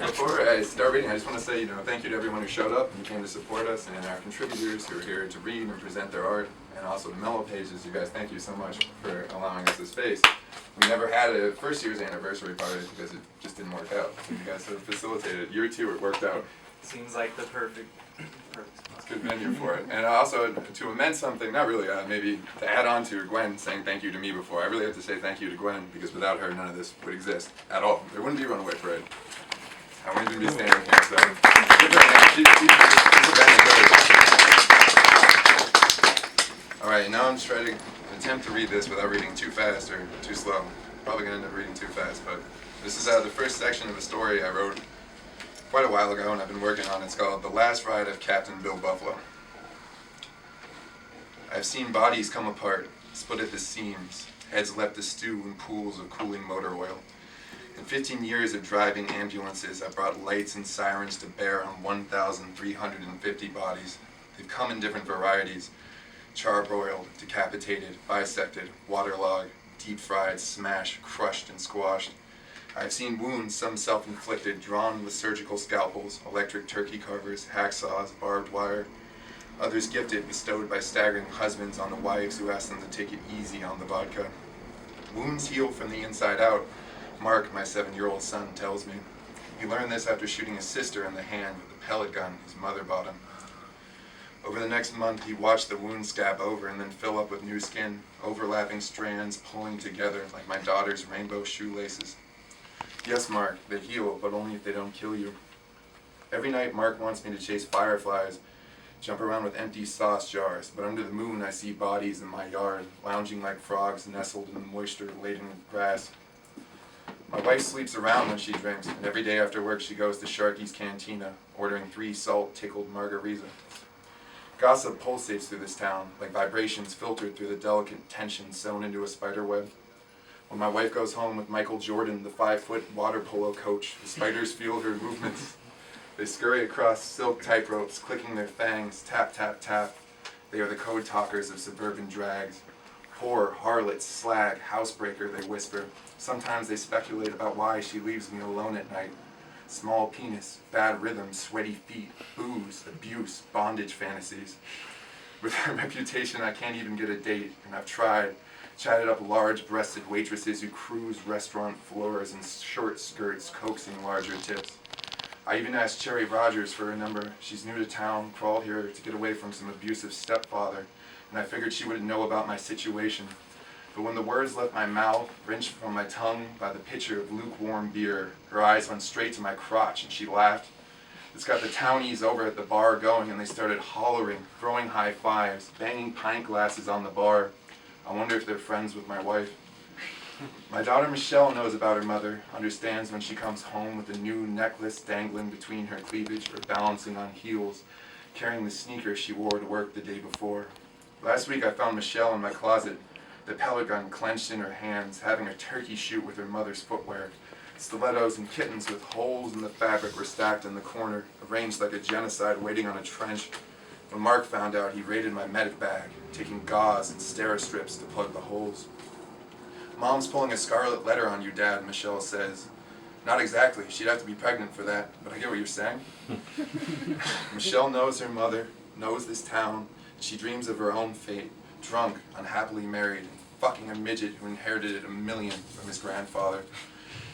Before I start reading, I just want to say, thank you to everyone who showed up and came to support us, and our contributors who are here to read and present their art, and also the Mellow Pages. You guys, thank you so much for allowing us this space. We never had a first year's anniversary party because it just didn't work out. So you guys have facilitated. Year 2, it worked out. Seems like the perfect spot. It's a good venue for it. And also, to amend something, not really, maybe to add on to Gwen saying thank you to me before, I really have to say thank you to Gwen, because without her, none of this would exist at all. There wouldn't be Runaway Parade. I wouldn't even be standing here, so give her a hand. She's a Alright, now I'm just trying to attempt to read this without reading too fast or too slow. Probably going to end up reading too fast, but this is the first section of a story I wrote quite a while ago, and I've been working on. It's called The Last Ride of Captain Bill Buffalo. I've seen bodies come apart, split at the seams, heads left to stew in pools of cooling motor oil. In 15 years of driving ambulances, I've brought lights and sirens to bear on 1,350 bodies. They've come in different varieties: charbroiled, decapitated, bisected, waterlogged, deep-fried, smashed, crushed, and squashed. I've seen wounds, some self-inflicted, drawn with surgical scalpels, electric turkey carvers, hacksaws, barbed wire. Others gifted, bestowed by staggering husbands on the wives who asked them to take it easy on the vodka. Wounds heal from the inside out, Mark, my 7-year-old son, tells me. He learned this after shooting his sister in the hand with the pellet gun his mother bought him. Over the next month, he watched the wound scab over and then fill up with new skin, overlapping strands pulling together like my daughter's rainbow shoelaces. Yes, Mark, they heal, but only if they don't kill you. Every night, Mark wants me to chase fireflies, jump around with empty sauce jars, but under the moon I see bodies in my yard, lounging like frogs nestled in the moisture-laden grass. My wife sleeps around when she drinks, and every day after work she goes to Sharky's Cantina, ordering 3 salt-tickled margaritas. Gossip pulsates through this town, like vibrations filtered through the delicate tension sewn into a spider web. When my wife goes home with Michael Jordan, the 5-foot water polo coach, the spiders feel her movements. They scurry across silk tightropes, clicking their fangs, tap, tap, tap. They are the code talkers of suburban drags. Whore, harlot, slag, housebreaker, they whisper. Sometimes they speculate about why she leaves me alone at night. Small penis, bad rhythm, sweaty feet, booze, abuse, bondage fantasies. With her reputation, I can't even get a date, and I've chatted up large-breasted waitresses who cruise restaurant floors in short skirts, coaxing larger tips. I even asked Cherry Rogers for her number. She's new to town, crawled here to get away from some abusive stepfather, and I figured she wouldn't know about my situation. But when the words left my mouth, wrenched from my tongue by the pitcher of lukewarm beer, her eyes went straight to my crotch and she laughed. This got the townies over at the bar going, and they started hollering, throwing high fives, banging pint glasses on the bar. I wonder if they're friends with my wife. My daughter Michelle knows about her mother, understands when she comes home with a new necklace dangling between her cleavage or balancing on heels, carrying the sneakers she wore to work the day before. Last week I found Michelle in my closet, the pellet gun clenched in her hands, having a turkey shoot with her mother's footwear. Stilettos and kittens with holes in the fabric were stacked in the corner, arranged like a genocide waiting on a trench. When Mark found out, he raided my medic bag, taking gauze and Steri-strips to plug the holes. Mom's pulling a scarlet letter on you, Dad, Michelle says. Not exactly. She'd have to be pregnant for that, but I get what you're saying. Michelle knows her mother, knows this town. She dreams of her own fate, drunk, unhappily married, and fucking a midget who inherited $1 million from his grandfather.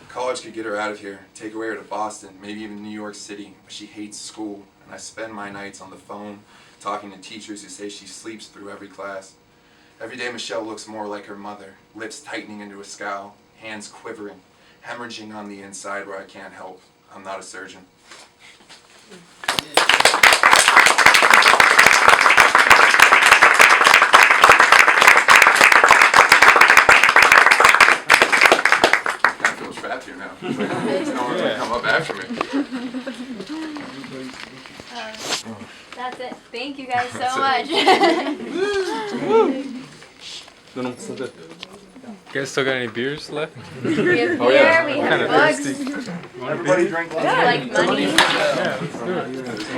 College could get her out of here, take her to Boston, maybe even New York City, but she hates school, and I spend my nights on the phone talking to teachers who say she sleeps through every class. Every day Michelle looks more like her mother, lips tightening into a scowl, hands quivering, hemorrhaging on the inside where I can't help. I'm not a surgeon. I feel trapped here now. There's no one to come up after me. That's it. Thank you guys so much. You guys still got any beers left? We have beer, we have Kinda bugs. thirsty. Everybody drink one. Like money. Yeah, let's do it.